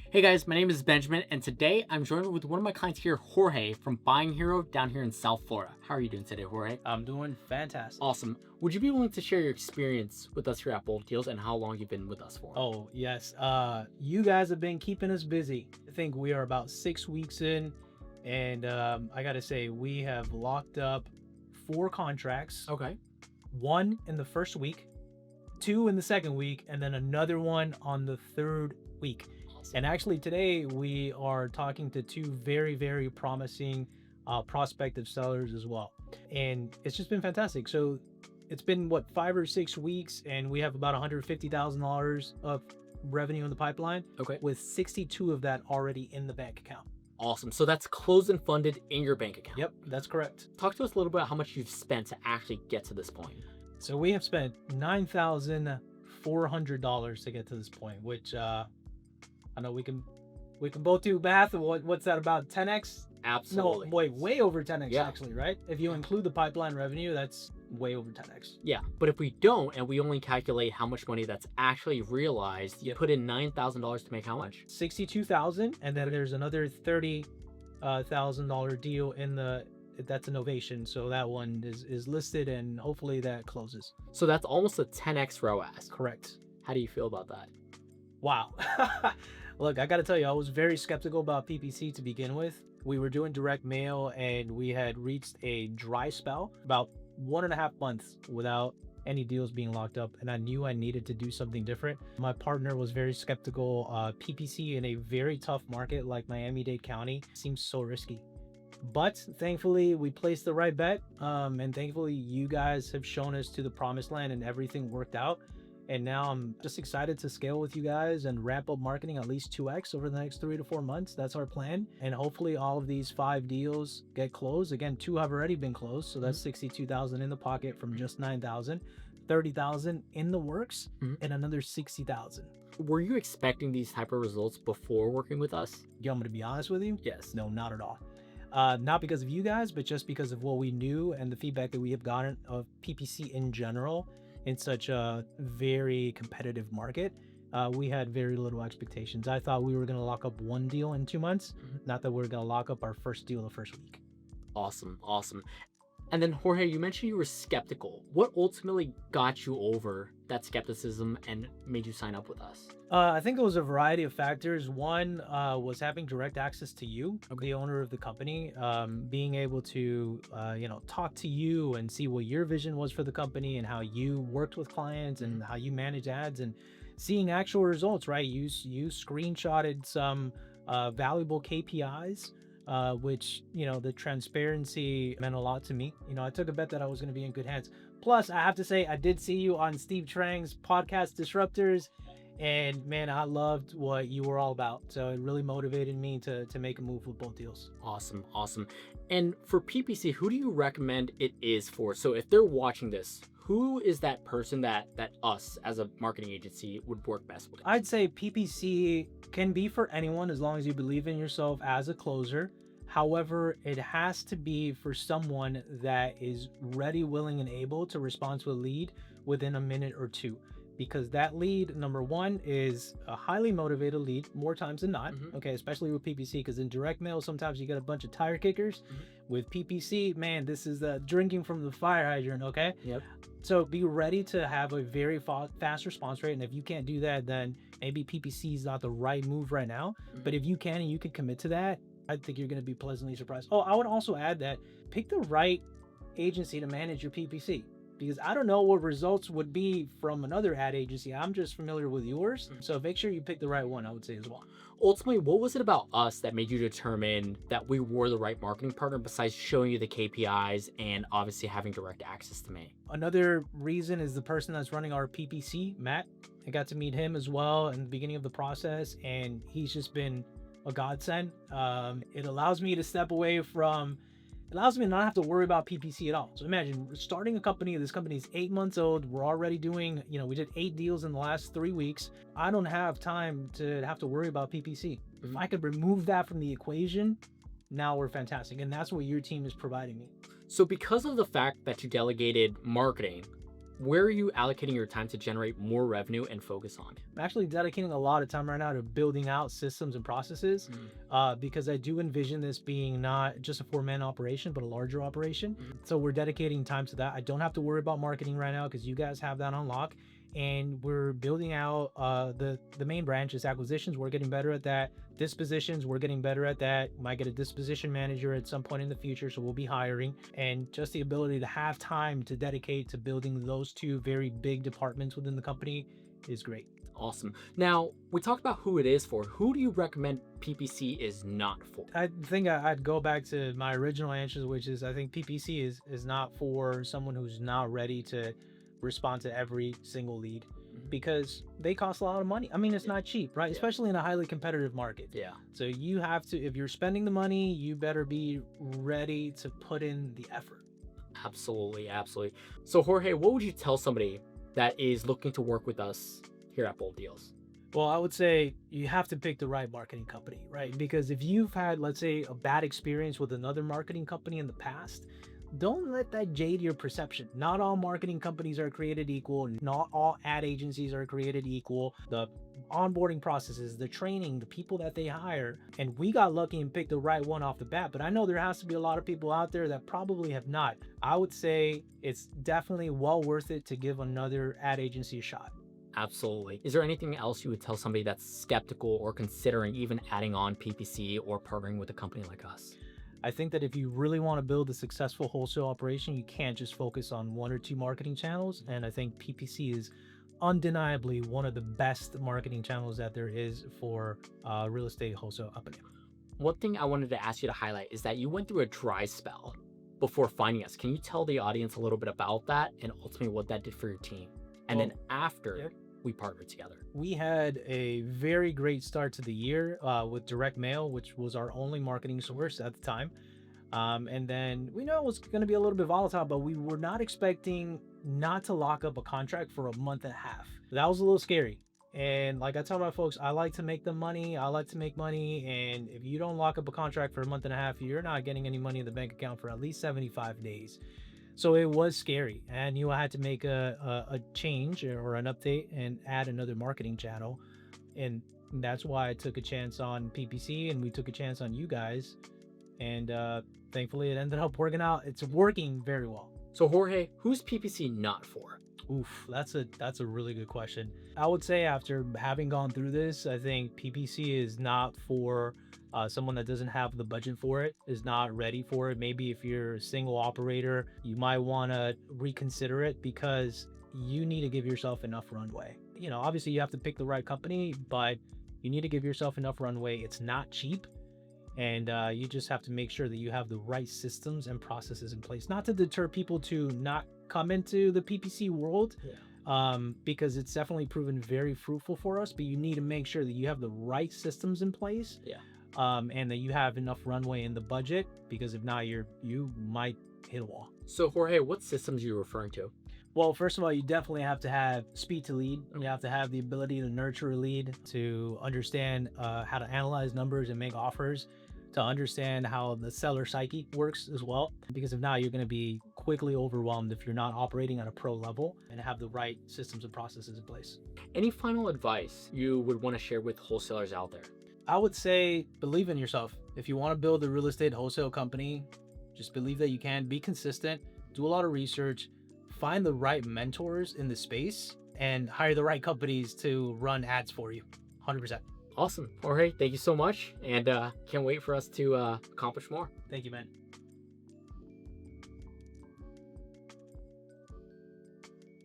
Hey guys, my name is Benjamin, and today I'm joined with one of my clients here, Jorge from Buying Hero down here in South Florida. How are you doing today, Jorge? I'm doing fantastic. Awesome. Would you be willing to share your experience with us here at Bulk Deals and how long you've been with us for? Oh, yes. You guys have been keeping us busy. I think we are about 6 weeks in, and I got to say, we have locked up 4 contracts, Okay. 1 in the first week, 2 in the second week, and then another one on the third week. Awesome. And actually, today we are talking to 2 very, very promising prospective sellers as well. And it's just been fantastic. So it's been 5 or 6 weeks, and we have about $150,000 of revenue in the pipeline, Okay. with 62 of that already in the bank account. Awesome. So that's closed and funded in your bank account. Yep, that's correct. Talk to us a little bit about how much you've spent to actually get to this point. So we have spent $9,400 to get to this point, which I know we can both do math. What's that, about 10x? Absolutely. No, way over 10x, Yeah. actually, right? If you include the pipeline revenue, that's way over 10x. Yeah, but if we don't and we only calculate how much money that's actually realized, you Yep. put in $9,000 to make how much? 62,000, and then there's another $30,000 deal that's an ovation. So that one is listed, and hopefully that closes. So that's almost a 10x ROAS. Correct. How do you feel about that? Wow. Look, I got to tell you, I was very skeptical about PPC to begin with. We were doing direct mail, and we had reached a dry spell, about 1.5 months without any deals being locked up, and I knew I needed to do something different. My partner was very skeptical. PPC in a very tough market like Miami-Dade County seems so risky. But thankfully, we placed the right bet, and thankfully, you guys have shown us to the promised land, and everything worked out. And now I'm just excited to scale with you guys and ramp up marketing at least 2x over the next 3 to 4 months. That's our plan. And hopefully all of these 5 deals get closed. Again, 2 have already been closed. So that's 62,000 in the pocket from just 9,000, 30,000 in the works, and another 60,000. Were you expecting these type of results before working with us? Yo, I'm going to be honest with you. Yes. No, not at all. Not because of you guys, but just because of what we knew and the feedback that we have gotten of PPC in general. In such a very competitive market, we had very little expectations. I thought we were going to lock up 1 deal in 2 months, not that we are going to lock up our first deal the first week. Awesome. And then Jorge, you mentioned you were skeptical. What ultimately got you over that skepticism and made you sign up with us? I think it was a variety of factors. One was having direct access to you, the owner of the company, being able to, talk to you and see what your vision was for the company and how you worked with clients and how you manage ads, and seeing actual results, right? You screenshotted some valuable KPIs, which, the transparency meant a lot to me. I took a bet that I was going to be in good hands. Plus, I have to say, I did see you on Steve Trang's podcast Disruptors, and man, I loved what you were all about. So it really motivated me to make a move with both deals. Awesome. And for PPC, who do you recommend it is for? So if they're watching this, who is that person that us as a marketing agency would work best with? I'd say PPC can be for anyone as long as you believe in yourself as a closer. However, it has to be for someone that is ready, willing, and able to respond to a lead within a minute or 2. Because that lead, number 1, is a highly motivated lead more times than not. Okay, especially with PPC, because in direct mail, sometimes you get a bunch of tire kickers. With PPC, man, this is the drinking from the fire hydrant, okay? Yep. So be ready to have a very fast response rate. And if you can't do that, then maybe PPC is not the right move right now. But if you can and you can commit to that, I think you're going to be pleasantly surprised. Oh, I would also add that pick the right agency to manage your PPC, because I don't know what results would be from another ad agency. I'm just familiar with yours. So make sure you pick the right one, I would say, as well. Ultimately, what was it about us that made you determine that we were the right marketing partner besides showing you the KPIs and obviously having direct access to me? Another reason is the person that's running our PPC, Matt. I got to meet him as well in the beginning of the process, and he's just been a godsend. It allows me to step away from, it allows me to not have to worry about PPC at all. So imagine starting a company. This company is 8 months old. We're already doing, we did 8 deals in the last 3 weeks. I don't have time to have to worry about PPC. If I could remove that from the equation, now we're fantastic. And that's what your team is providing me. So because of the fact that you delegated marketing, where are you allocating your time to generate more revenue and focus on? I'm actually dedicating a lot of time right now to building out systems and processes because I do envision this being not just a 4-man operation, but a larger operation. So we're dedicating time to that. I don't have to worry about marketing right now because you guys have that on lock. And we're building out the main branch is acquisitions. We're getting better at that. Dispositions, we're getting better at that. Might get a disposition manager at some point in the future, so we'll be hiring. And just the ability to have time to dedicate to building those two very big departments within the company is great. Awesome. Now, we talked about who it is for. Who do you recommend PPC is not for? I think I'd go back to my original answers, which is I think PPC is not for someone who's not ready to respond to every single lead, because they cost a lot of money. I mean, it's not cheap, right? Especially in a highly competitive market. Yeah. So you have to, if you're spending the money, you better be ready to put in the effort. Absolutely, absolutely. So Jorge, what would you tell somebody that is looking to work with us here at Bold Deals? Well, I would say you have to pick the right marketing company, right? Because if you've had, let's say, a bad experience with another marketing company in the past, don't let that jade your perception. Not all marketing companies are created equal. Not all ad agencies are created equal. The onboarding processes, the training, the people that they hire, and we got lucky and picked the right one off the bat, but I know there has to be a lot of people out there that probably have not. I would say it's definitely well worth it to give another ad agency a shot. Absolutely. Is there anything else you would tell somebody that's skeptical or considering even adding on PPC or partnering with a company like us? I think that if you really want to build a successful wholesale operation, you can't just focus on 1 or 2 marketing channels. And I think PPC is undeniably one of the best marketing channels that there is for real estate wholesale up and down. One thing I wanted to ask you to highlight is that you went through a dry spell before finding us. Can you tell the audience a little bit about that and ultimately what that did for your team? And then after we partnered together. We had a very great start to the year with direct mail, which was our only marketing source at the time. And then we know it was going to be a little bit volatile, but we were not expecting not to lock up a contract for a month and a half. That was a little scary. And like I tell my folks, I like to make the money. I like to make money. And if you don't lock up a contract for a month and a half, you're not getting any money in the bank account for at least 75 days. So it was scary, and you had to make a change or an update and add another marketing channel. And that's why I took a chance on PPC, and we took a chance on you guys. And thankfully it ended up working out. It's working very well. So Jorge, who's PPC not for? Oof, that's a really good question. I would say after having gone through this, I think PPC is not for someone that doesn't have the budget for it, is not ready for it. Maybe if you're a single operator, you might want to reconsider it because you need to give yourself enough runway. You know, obviously you have to pick the right company, but you need to give yourself enough runway. It's not cheap. And you just have to make sure that you have the right systems and processes in place, not to deter people to not come into the PPC world, because it's definitely proven very fruitful for us, but you need to make sure that you have the right systems in place, and that you have enough runway in the budget, because if not, you might hit a wall. So Jorge, what systems are you referring to? Well, first of all, you definitely have to have speed to lead. You have to have the ability to nurture a lead, to understand how to analyze numbers and make offers, to understand how the seller psyche works as well. Because if not, you're going to be quickly overwhelmed if you're not operating at a pro level and have the right systems and processes in place. Any final advice you would want to share with wholesalers out there? I would say believe in yourself. If you want to build a real estate wholesale company, just believe that you can. Be consistent, do a lot of research, find the right mentors in the space, and hire the right companies to run ads for you. 100%. Awesome. Jorge, thank you so much. And can't wait for us to accomplish more. Thank you, man.